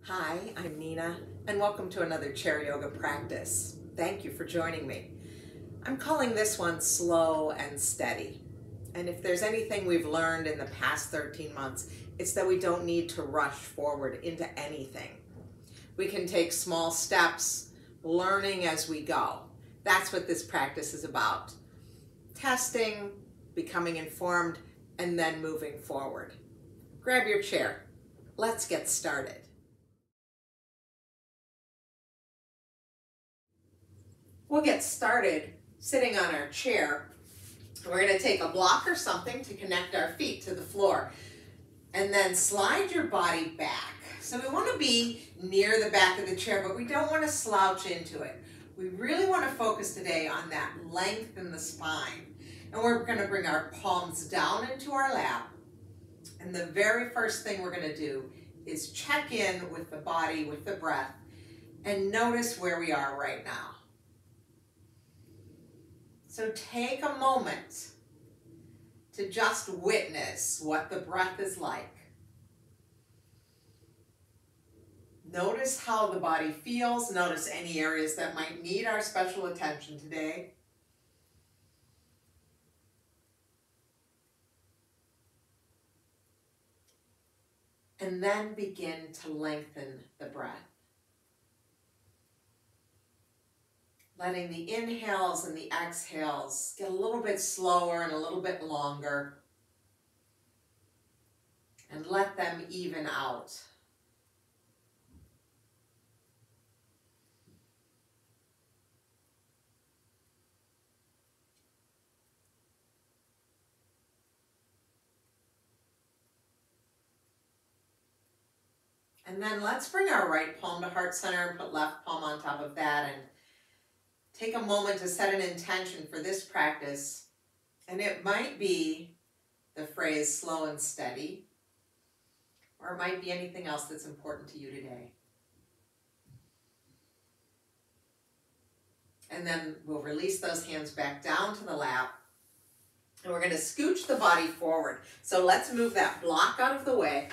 Hi, I'm Nina, and welcome to another chair yoga practice. Thank you for joining me. I'm calling this one slow and steady. And if there's anything we've learned in the past 13 months, it's that we don't need to rush forward into anything. We can take small steps, learning as we go. That's what this practice is about. Testing, becoming informed, and then moving forward. Grab your chair. Let's get started. We'll get started sitting on our chair. We're going to take a block or something to connect our feet to the floor. And then slide your body back. So we want to be near the back of the chair, but we don't want to slouch into it. We really want to focus today on that length in the spine. And we're going to bring our palms down into our lap. And the very first thing we're going to do is check in with the body, with the breath, and notice where we are right now. So take a moment to just witness what the breath is like. Notice how the body feels. Notice any areas that might need our special attention today. And then begin to lengthen the breath. Letting the inhales and the exhales get a little bit slower and a little bit longer. And let them even out. And then let's bring our right palm to heart center and put left palm on top of that and take a moment to set an intention for this practice. And it might be the phrase slow and steady, or it might be anything else that's important to you today. And then we'll release those hands back down to the lap. And we're going to scooch the body forward. So let's move that block out of the way.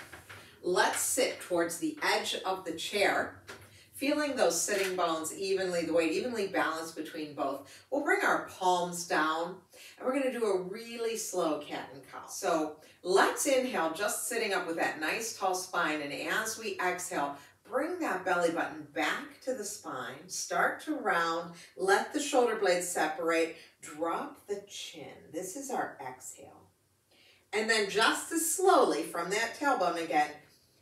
Let's sit towards the edge of the chair, feeling those sitting bones evenly, the weight evenly balanced between both. We'll bring our palms down, and we're going to do a really slow cat and cow. So let's inhale, just sitting up with that nice tall spine, and as we exhale, bring that belly button back to the spine, start to round, let the shoulder blades separate, drop the chin. This is our exhale. And then just as slowly from that tailbone again,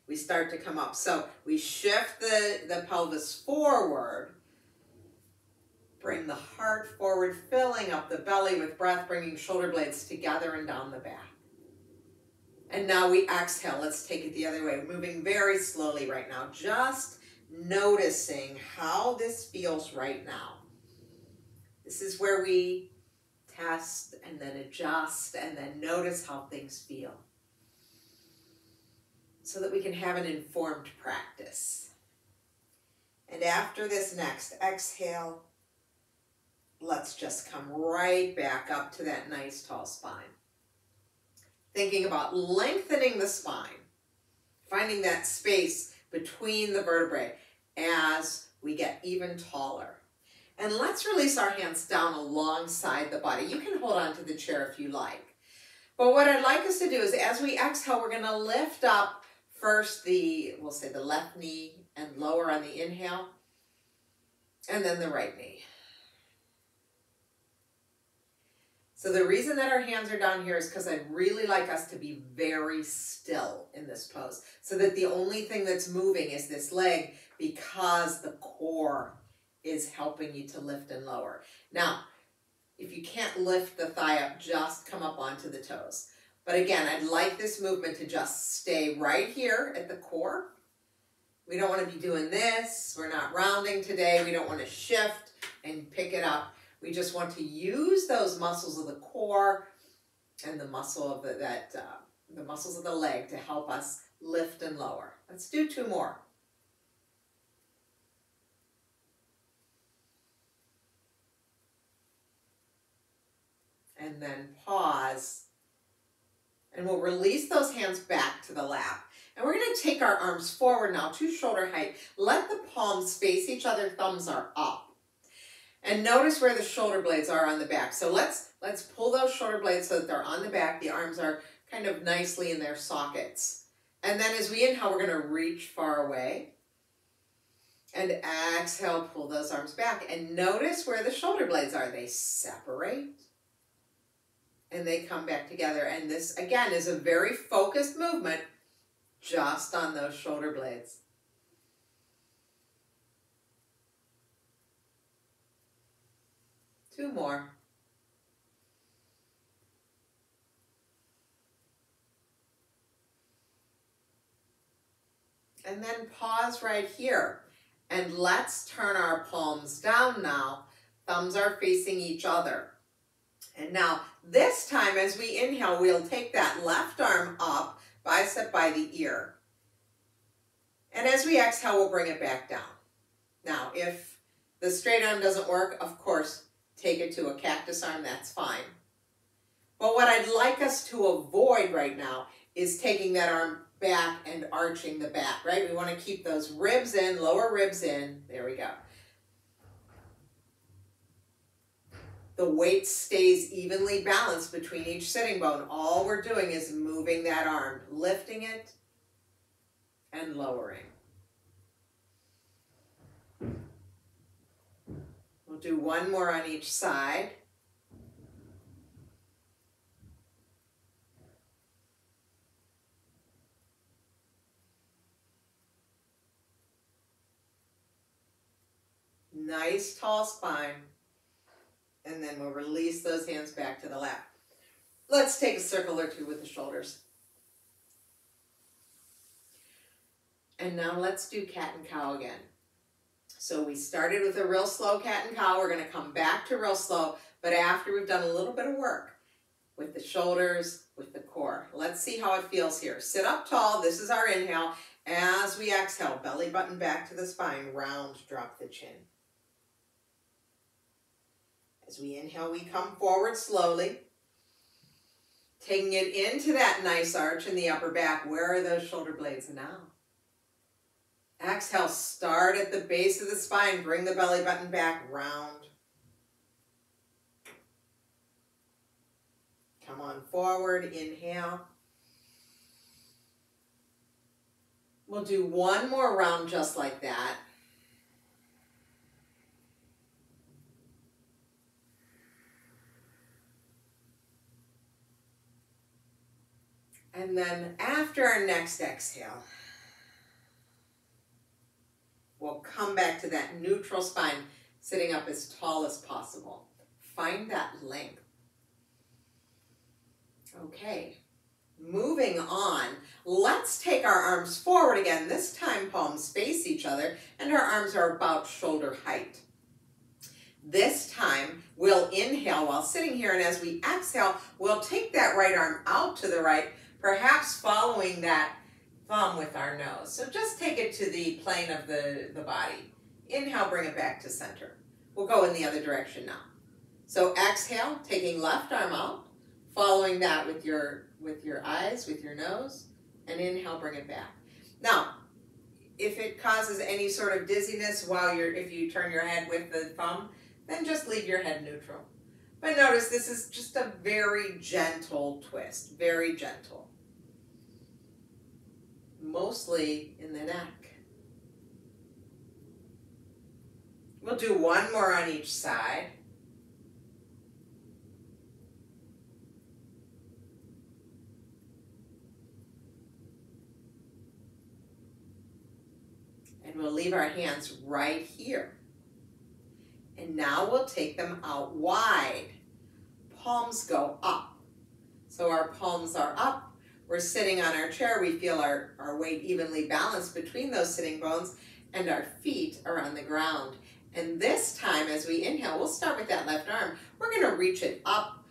we start to come up. So we shift the pelvis forward, bring the heart forward, filling up the belly with breath, bringing shoulder blades together and down the back. And now we exhale. Let's take it the other way, moving very slowly right now, just noticing how this feels right now. This is where we test and then adjust and then notice how things feel, so that we can have an informed practice. And after this next exhale, let's just come right back up to that nice tall spine. Thinking about lengthening the spine, finding that space between the vertebrae as we get even taller. And let's release our hands down alongside the body. You can hold on to the chair if you like. But what I'd like us to do is as we exhale, we're going to lift up first we'll say the left knee and lower on the inhale, and then the right knee. So the reason that our hands are down here is because I'd really like us to be very still in this pose, so that the only thing that's moving is this leg, because the core is helping you to lift and lower. Now, if you can't lift the thigh up, just come up onto the toes. But again, I'd like this movement to just stay right here at the core. We don't want to be doing this. We're not rounding today. We don't want to shift and pick it up. We just want to use those muscles of the core and the muscle of the muscles of the leg to help us lift and lower. Let's do two more. And then pause. And we'll release those hands back to the lap. And we're going to take our arms forward now to shoulder height. Let the palms face each other, thumbs are up. And notice where the shoulder blades are on the back. So let's pull those shoulder blades so that they're on the back. The arms are kind of nicely in their sockets. And then as we inhale, we're going to reach far away. And exhale, pull those arms back. And notice where the shoulder blades are. They separate. And they come back together. And this, again, is a very focused movement just on those shoulder blades. Two more. And then pause right here. And let's turn our palms down now. Thumbs are facing each other. And now, this time as we inhale, we'll take that left arm up, bicep by the ear. And as we exhale, we'll bring it back down. Now, if the straight arm doesn't work, of course, take it to a cactus arm, that's fine. But what I'd like us to avoid right now is taking that arm back and arching the back, right? We want to keep those ribs in, lower ribs in. There we go. The weight stays evenly balanced between each sitting bone. All we're doing is moving that arm, lifting it and lowering. We'll do one more on each side. Nice tall spine. And then we'll release those hands back to the lap. Let's take a circle or two with the shoulders. And now let's do cat and cow again. So we started with a real slow cat and cow. We're going to come back to real slow, but after we've done a little bit of work with the shoulders, with the core. Let's see how it feels here. Sit up tall. This is our inhale. As we exhale, belly button back to the spine, round, drop the chin. As we inhale, we come forward slowly, taking it into that nice arch in the upper back. Where are those shoulder blades now? Exhale, start at the base of the spine, bring the belly button back, round. Come on forward, inhale. We'll do one more round just like that. And then after our next exhale, we'll come back to that neutral spine, sitting up as tall as possible. Find that length. Okay, moving on. Let's take our arms forward again. This time palms face each other and our arms are about shoulder height. This time we'll inhale while sitting here, and as we exhale, we'll take that right arm out to the right, perhaps following that thumb with our nose. So just take it to the plane of the body. Inhale, bring it back to center. We'll go in the other direction now. So exhale, taking left arm out, following that with your eyes, with your nose, and inhale, bring it back. Now, if it causes any sort of dizziness if you turn your head with the thumb, then just leave your head neutral. But notice this is just a very gentle twist, very gentle. Mostly in the neck. We'll do one more on each side. And we'll leave our hands right here. And now we'll take them out wide. Palms go up. So our palms are up. We're sitting on our chair. We feel our weight evenly balanced between those sitting bones, and our feet are on the ground. And this time, as we inhale, we'll start with that left arm. We're going to reach it up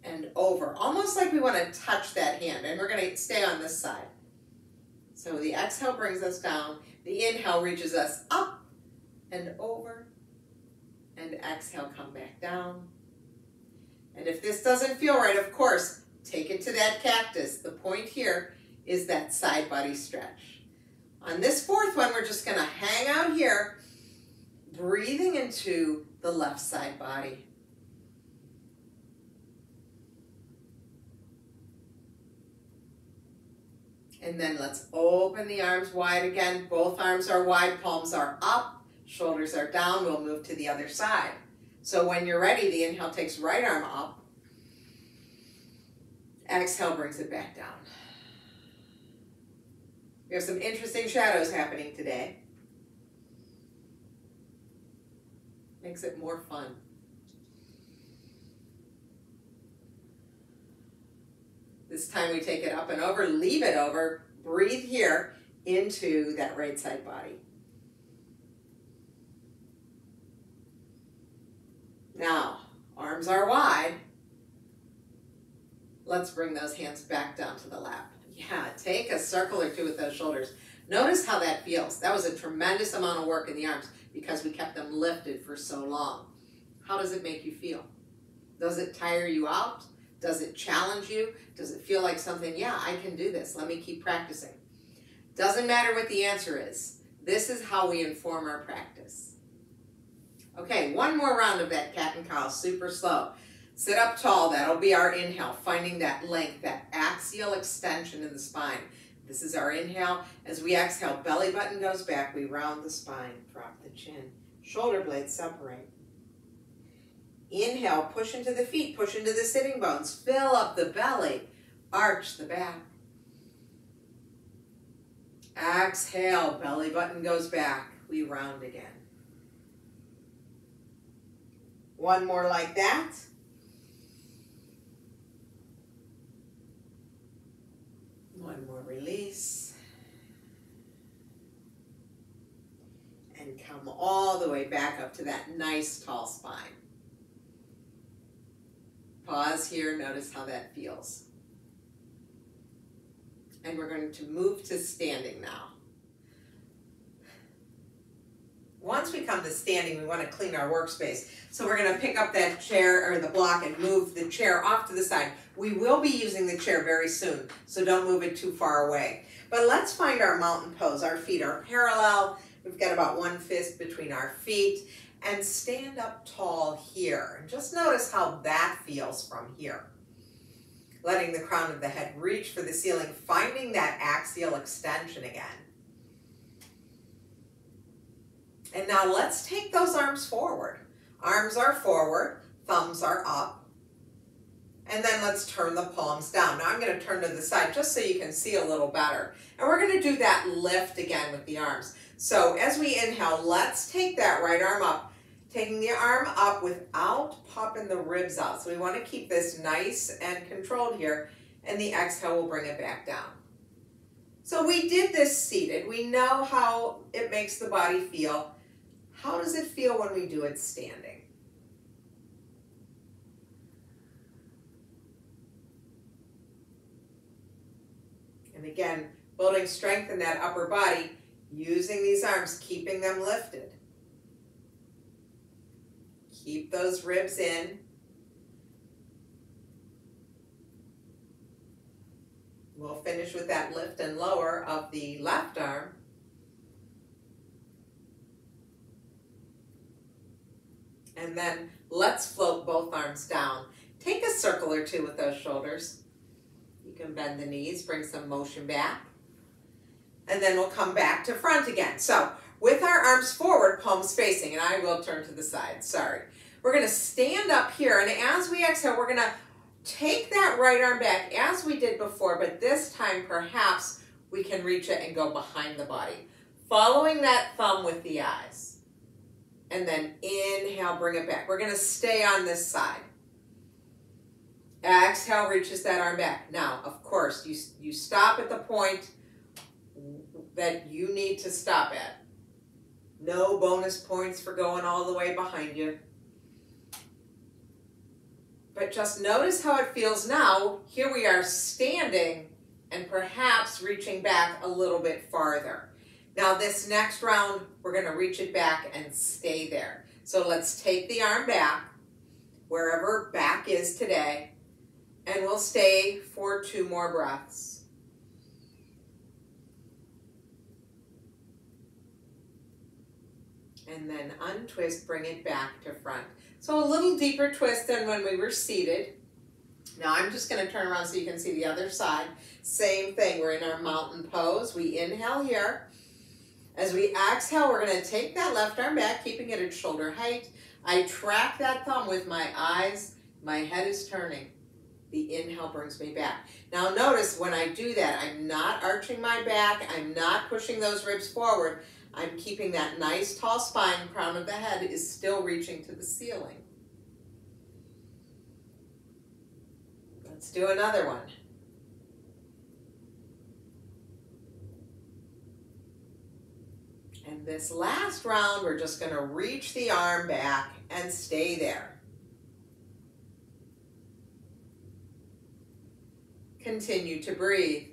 and over, almost like we want to touch that hand. And we're going to stay on this side. So the exhale brings us down. The inhale reaches us up and over. And exhale, come back down. And if this doesn't feel right, of course, take it to that cactus. The point here is that side body stretch. On this fourth one, we're just gonna hang out here, breathing into the left side body. And then let's open the arms wide again. Both arms are wide, palms are up, shoulders are down. We'll move to the other side. So when you're ready, the inhale takes right arm up. Exhale brings it back down. We have some interesting shadows happening today. Makes it more fun. This time we take it up and over, leave it over, breathe here into that right side body. Now, arms are wide. Let's bring those hands back down to the lap. Yeah, take a circle or two with those shoulders. Notice how that feels. That was a tremendous amount of work in the arms because we kept them lifted for so long. How does it make you feel? Does it tire you out? Does it challenge you? Does it feel like something, yeah, I can do this. Let me keep practicing. Doesn't matter what the answer is. This is how we inform our practice. Okay, one more round of that cat and cow, super slow. Sit up tall, that'll be our inhale, finding that length, that axial extension in the spine. This is our inhale. As we exhale, belly button goes back, we round the spine, drop the chin, shoulder blades separate. Inhale, push into the feet, push into the sitting bones, fill up the belly, arch the back. Exhale, belly button goes back, we round again. One more like that. One more release. And come all the way back up to that nice tall spine. Pause here, notice how that feels. And we're going to move to standing now. Once we come to standing, we want to clean our workspace. So we're going to pick up that chair or the block and move the chair off to the side. We will be using the chair very soon, so don't move it too far away. But let's find our mountain pose. Our feet are parallel. We've got about one fist between our feet. And stand up tall here. And just notice how that feels from here. Letting the crown of the head reach for the ceiling, finding that axial extension again. And now let's take those arms forward. Arms are forward, thumbs are up. And then let's turn the palms down. Now I'm going to turn to the side just so you can see a little better. And we're going to do that lift again with the arms. So as we inhale, let's take that right arm up. Taking the arm up without popping the ribs out. So we want to keep this nice and controlled here. And the exhale will bring it back down. So we did this seated. We know how it makes the body feel. How does it feel when we do it standing? And again, building strength in that upper body, using these arms, keeping them lifted. Keep those ribs in. We'll finish with that lift and lower of the left arm. And then let's float both arms down. Take a circle or two with those shoulders. You can bend the knees, bring some motion back. And then we'll come back to front again. So with our arms forward, palms facing, and I will turn to the side, sorry. We're gonna stand up here, and as we exhale, we're gonna take that right arm back as we did before, but this time perhaps we can reach it and go behind the body. Following that thumb with the eyes. And then inhale, bring it back. We're gonna stay on this side. Exhale, reaches that arm back. Now, of course, you stop at the point that you need to stop at. No bonus points for going all the way behind you. But just notice how it feels now. Here we are standing and perhaps reaching back a little bit farther. Now this next round, we're gonna reach it back and stay there. So let's take the arm back, wherever back is today, and we'll stay for 2 more breaths. And then untwist, bring it back to front. So a little deeper twist than when we were seated. Now I'm just going to turn around so you can see the other side. Same thing, we're in our mountain pose. We inhale here. As we exhale, we're going to take that left arm back, keeping it at shoulder height. I track that thumb with my eyes. My head is turning. The inhale brings me back. Now notice when I do that, I'm not arching my back. I'm not pushing those ribs forward. I'm keeping that nice tall spine. Crown of the head is still reaching to the ceiling. Let's do another one. And this last round, we're just going to reach the arm back and stay there. Continue to breathe.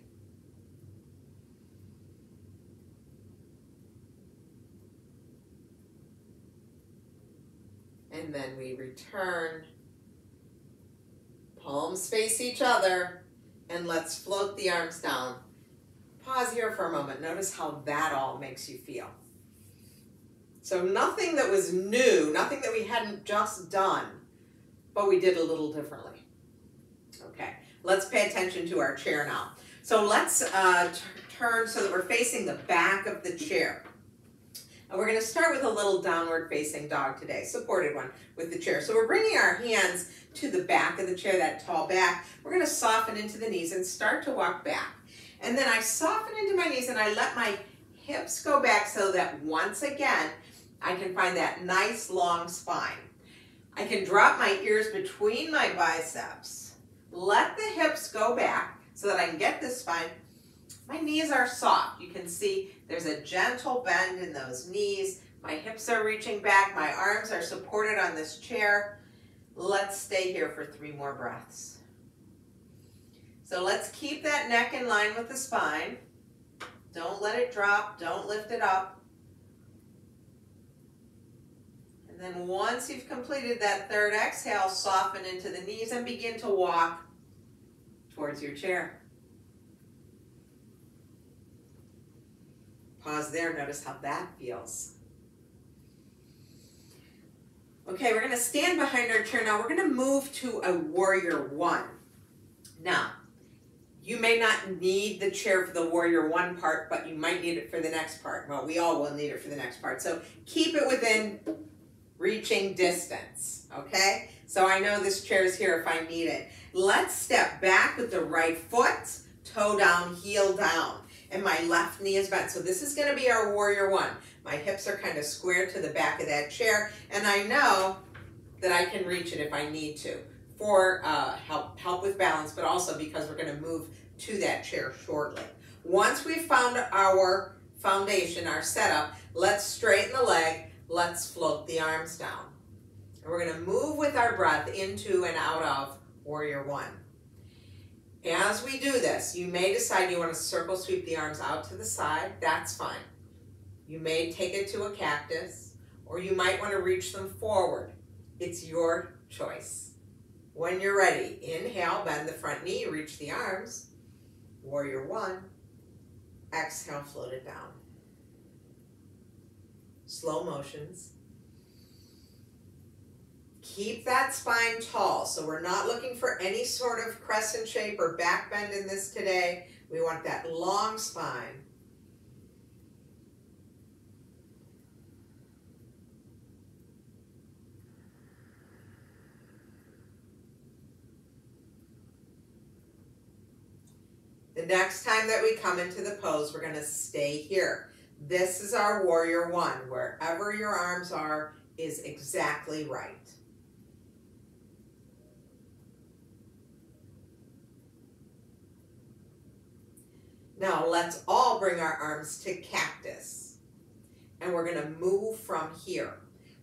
And then we return. Palms face each other, and let's float the arms down. Pause here for a moment. Notice how that all makes you feel. So nothing that was new, nothing that we hadn't just done, but we did a little differently. Okay, let's pay attention to our chair now. So let's turn so that we're facing the back of the chair. And we're going to start with a little downward facing dog today, supported one with the chair. So we're bringing our hands to the back of the chair, that tall back. We're going to soften into the knees and start to walk back. And then I soften into my knees and I let my hips go back so that once again, I can find that nice long spine. I can drop my ears between my biceps, let the hips go back so that I can get this spine. My knees are soft. You can see there's a gentle bend in those knees. My hips are reaching back. My arms are supported on this chair. Let's stay here for 3 more breaths. So let's keep that neck in line with the spine. Don't let it drop. Don't lift it up. And then once you've completed that third exhale, soften into the knees and begin to walk towards your chair. Pause there, notice how that feels. Okay, we're gonna stand behind our chair now. We're gonna move to a warrior one. Now, you may not need the chair for the warrior one part, but you might need it for the next part. Well, we all will need it for the next part. So keep it within reaching distance, okay? So I know this chair is here if I need it. Let's step back with the right foot, toe down, heel down. And my left knee is bent. So this is going to be our warrior one. My hips are kind of squared to the back of that chair, and I know that I can reach it if I need to for help with balance, but also because we're going to move to that chair shortly. Once we've found our foundation, our setup, let's straighten the leg. Let's float the arms down. And we're going to move with our breath into and out of warrior one. As we do this, you may decide you want to circle sweep the arms out to the side. That's fine. You may take it to a cactus, or you might want to reach them forward. It's your choice. When you're ready, inhale, bend the front knee, reach the arms. Warrior one. Exhale, float it down. Slow motions. Keep that spine tall, so we're not looking for any sort of crescent shape or back bend in this today. We want that long spine. The next time that we come into the pose, we're going to stay here. This is our warrior one. Wherever your arms are is exactly right. Now let's all bring our arms to cactus. And we're going to move from here.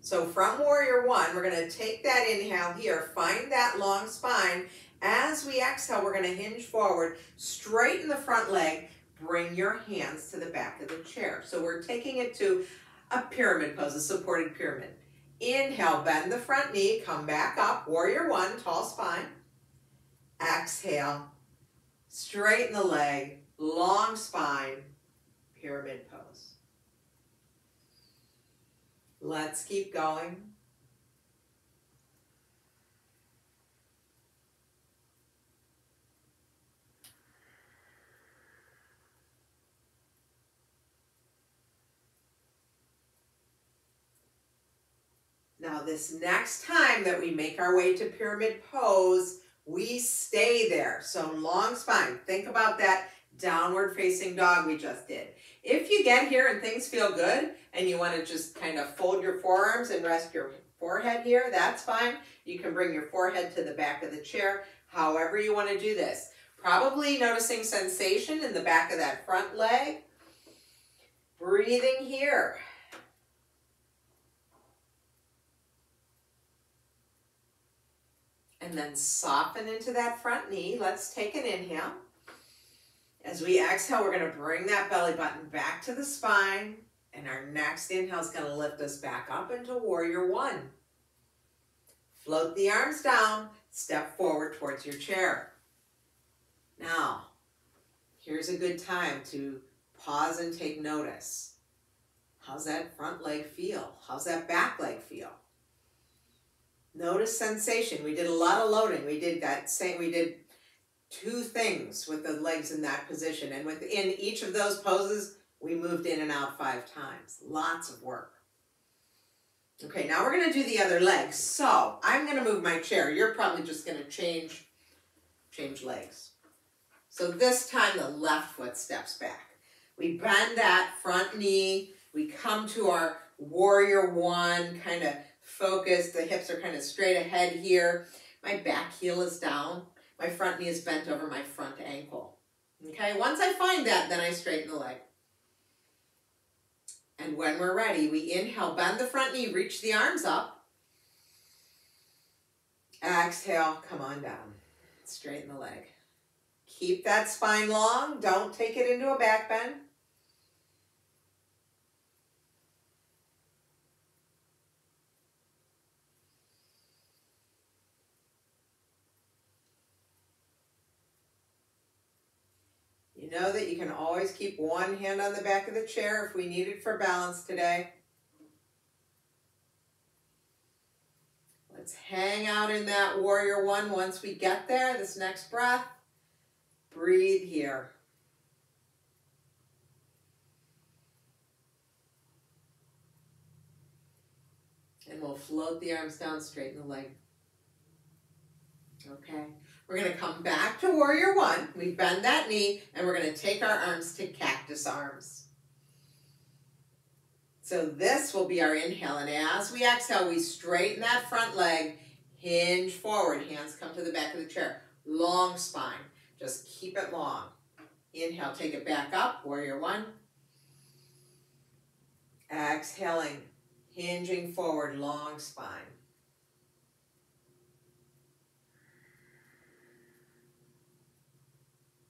So from warrior one, we're going to take that inhale here, find that long spine. As we exhale, we're going to hinge forward, straighten the front leg, bring your hands to the back of the chair. So we're taking it to a pyramid pose, a supported pyramid. Inhale, bend the front knee, come back up, warrior one, tall spine. Exhale, straighten the leg, long spine, pyramid pose. Let's keep going. Now this next time that we make our way to pyramid pose, we stay there. So long spine. Think about that downward facing dog we just did. If you get here and things feel good and you want to just kind of fold your forearms and rest your forehead here, that's fine. You can bring your forehead to the back of the chair, however you want to do this. Probably noticing sensation in the back of that front leg. Breathing here. And then soften into that front knee. Let's take an inhale. As we exhale, we're going to bring that belly button back to the spine. And our next inhale is going to lift us back up into warrior one. Float the arms down. Step forward towards your chair. Now, here's a good time to pause and take notice. How's that front leg feel? How's that back leg feel? Notice sensation. We did a lot of loading. We did two things with the legs in that position. And within each of those poses, we moved in and out 5 times. Lots of work. Okay, now we're going to do the other leg. So I'm going to move my chair. You're probably just going to change legs. So this time the left foot steps back. We bend that front knee. We come to our warrior one, kind of focused. The hips are kind of straight ahead here. My back heel is down. My front knee is bent over my front ankle. Okay, once I find that, then I straighten the leg. And when we're ready, we inhale, bend the front knee, reach the arms up. Exhale, come on down. Straighten the leg. Keep that spine long. Don't take it into a back bend. You know that you can always keep one hand on the back of the chair if we need it for balance today. Let's hang out in that warrior one once we get there. This next breath, breathe here. And we'll float the arms down, straighten the leg. Okay. We're going to come back to warrior one. We bend that knee and we're going to take our arms to cactus arms. So this will be our inhale. And as we exhale, we straighten that front leg, hinge forward. Hands come to the back of the chair. Long spine. Just keep it long. Inhale, take it back up. Warrior one. Exhaling, hinging forward, long spine.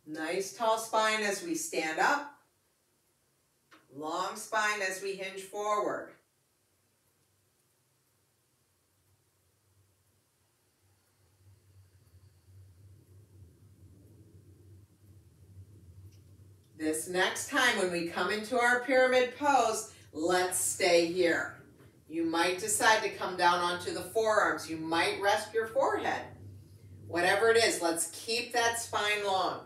Nice tall spine as we stand up. Long spine as we hinge forward. This next time when we come into our pyramid pose, let's stay here. You might decide to come down onto the forearms. You might rest your forehead. Whatever it is, let's keep that spine long.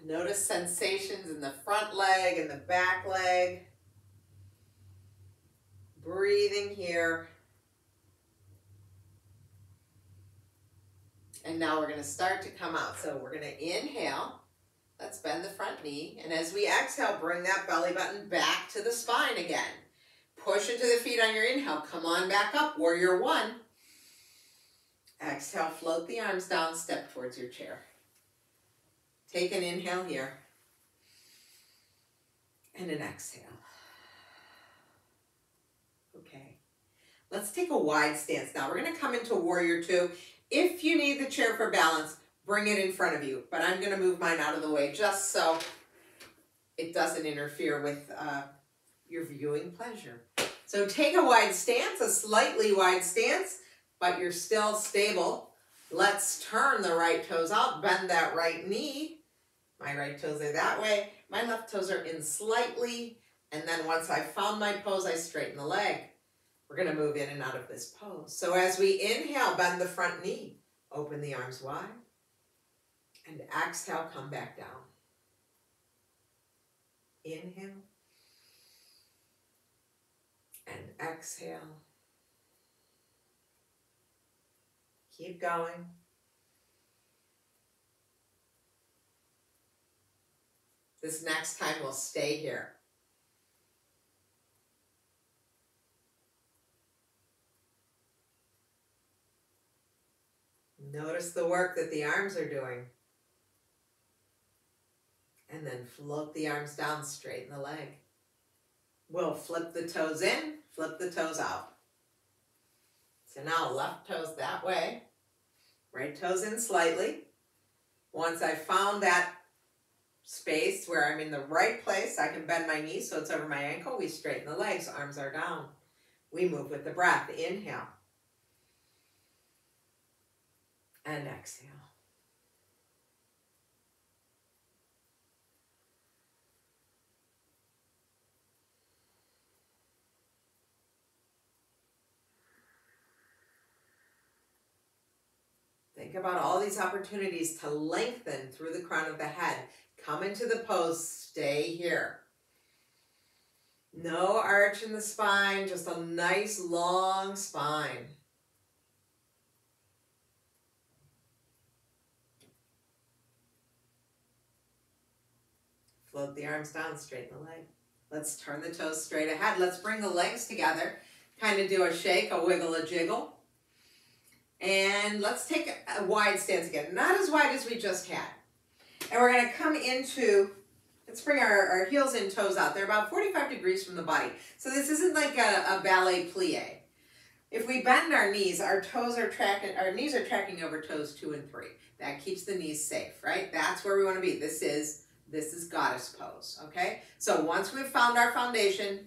Notice sensations in the front leg and the back leg. Breathing here. And now we're going to start to come out. So we're going to inhale. Let's bend the front knee. And as we exhale, bring that belly button back to the spine again. Push into the feet on your inhale. Come on back up. Warrior one. Exhale, float the arms down. Step towards your chair. Take an inhale here. And an exhale. Okay. Let's take a wide stance now. We're going to come into warrior two. If you need the chair for balance, bring it in front of you. But I'm going to move mine out of the way just so it doesn't interfere with your viewing pleasure. So take a wide stance, a slightly wide stance, but you're still stable. Let's turn the right toes out, bend that right knee. My right toes are that way. My left toes are in slightly. And then once I've found my pose, I straighten the leg. We're going to move in and out of this pose. So as we inhale, bend the front knee. Open the arms wide. And exhale, come back down. Inhale. And exhale. Keep going. This next time we'll stay here. Notice the work that the arms are doing. And then float the arms down, straighten the leg. We'll flip the toes in, flip the toes out. So now left toes that way, right toes in slightly. Once I've found that space where I'm in the right place, I can bend my knees so it's over my ankle. We straighten the legs, arms are down. We move with the breath. Inhale. And exhale. Think about all these opportunities to lengthen through the crown of the head. Come into the pose, stay here. No arch in the spine, just a nice long spine. Float the arms down, straighten the leg. Let's turn the toes straight ahead. Let's bring the legs together. Kind of do a shake, a wiggle, a jiggle. And let's take a wide stance again. Not as wide as we just had. And we're going to come into, let's bring our heels and toes out. They're about 45 degrees from the body. So this isn't like a ballet plie. If we bend our knees, our knees are tracking over toes 2 and 3. That keeps the knees safe, right? That's where we want to be. This is goddess pose, okay? So once we've found our foundation,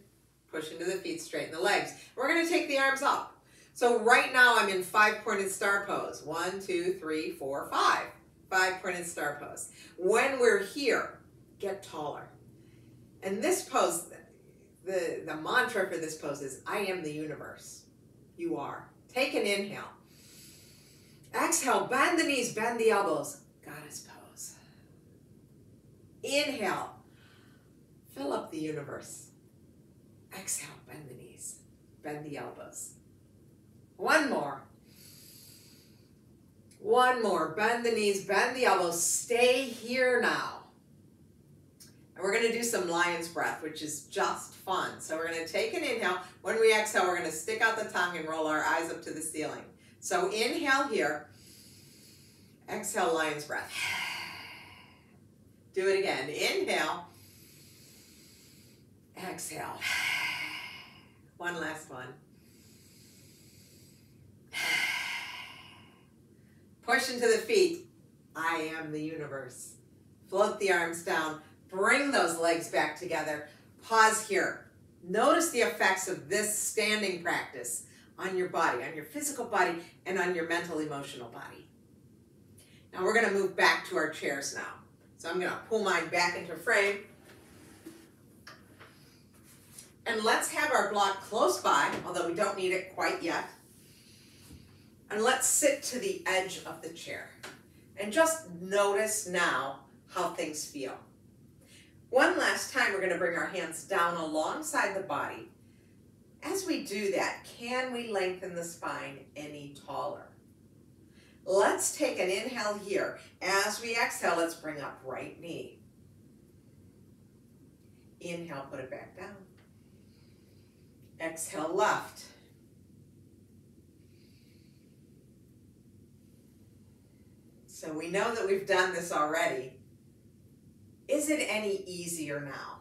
push into the feet, straighten the legs. We're going to take the arms up. So right now I'm in 5-pointed star pose. 1, 2, 3, 4, 5. 5-pointed star pose. When we're here, get taller. And this pose, the mantra for this pose is, I am the universe. You are. Take an inhale. Exhale, bend the knees, bend the elbows. Goddess pose. Inhale. Fill up the universe. Exhale, bend the knees, bend the elbows. One more. One more. Bend the knees, bend the elbows. Stay here now. And we're going to do some lion's breath, which is just fun. So we're going to take an inhale. When we exhale, we're going to stick out the tongue and roll our eyes up to the ceiling. So inhale here. Exhale, lion's breath. Do it again. Inhale. Exhale. One last one. Push into the feet. I am the universe. Float the arms down. Bring those legs back together. Pause here. Notice the effects of this standing practice on your body, on your physical body, and on your mental, emotional body. Now we're going to move back to our chairs now. So I'm going to pull mine back into frame. And let's have our block close by, although we don't need it quite yet. And let's sit to the edge of the chair. And just notice now how things feel. One last time, we're going to bring our hands down alongside the body. As we do that, can we lengthen the spine any taller? Let's take an inhale here. As we exhale, let's bring up right knee. Inhale, put it back down. Exhale, left. So we know that we've done this already. Is it any easier now?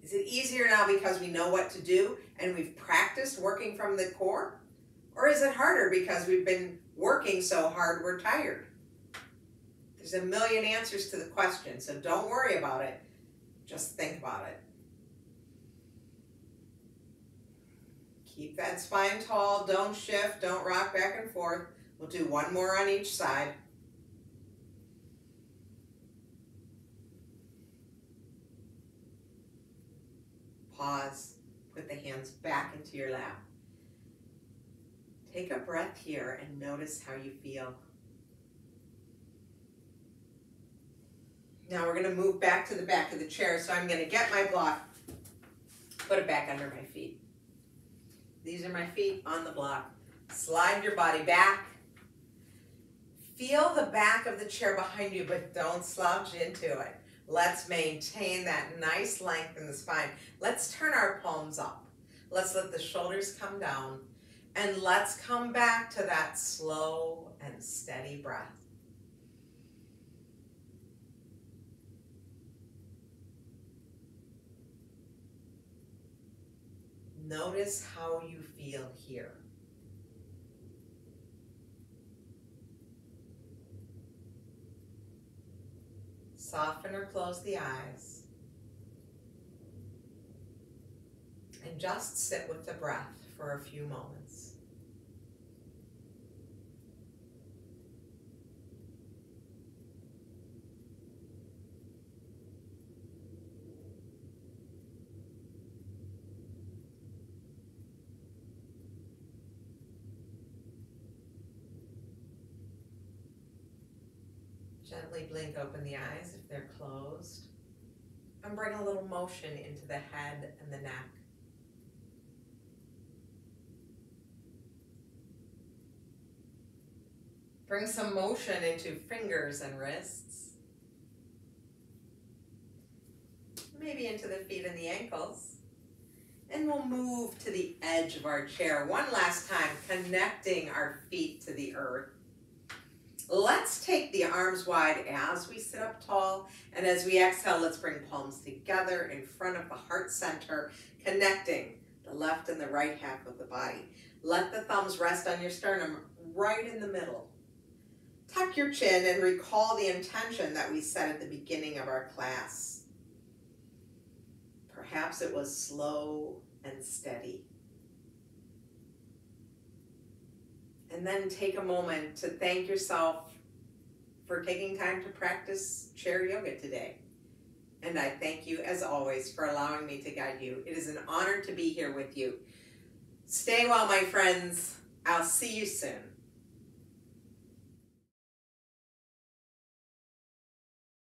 Is it easier now because we know what to do and we've practiced working from the core? Or is it harder because we've been working so hard we're tired? There's a million answers to the question, so don't worry about it. Just think about it. Keep that spine tall, don't shift, don't rock back and forth. We'll do one more on each side. Pause. Put the hands back into your lap. Take a breath here and notice how you feel. Now we're going to move back to the back of the chair. So I'm going to get my block, put it back under my feet. These are my feet on the block. Slide your body back. Feel the back of the chair behind you, but don't slouch into it. Let's maintain that nice length in the spine. Let's turn our palms up. Let's let the shoulders come down. And let's come back to that slow and steady breath. Notice how you feel here. Soften or close the eyes. And just sit with the breath for a few moments. Gently blink open the eyes if they're closed. And bring a little motion into the head and the neck. Bring some motion into fingers and wrists. Maybe into the feet and the ankles. And we'll move to the edge of our chair one last time, connecting our feet to the earth. Let's take the arms wide as we sit up tall. And as we exhale, let's bring palms together in front of the heart center, connecting the left and the right half of the body. Let the thumbs rest on your sternum right in the middle. Tuck your chin and recall the intention that we set at the beginning of our class. Perhaps it was slow and steady. And then take a moment to thank yourself for taking time to practice chair yoga today. And I thank you, as always, for allowing me to guide you. It is an honor to be here with you. Stay well, my friends. I'll see you soon.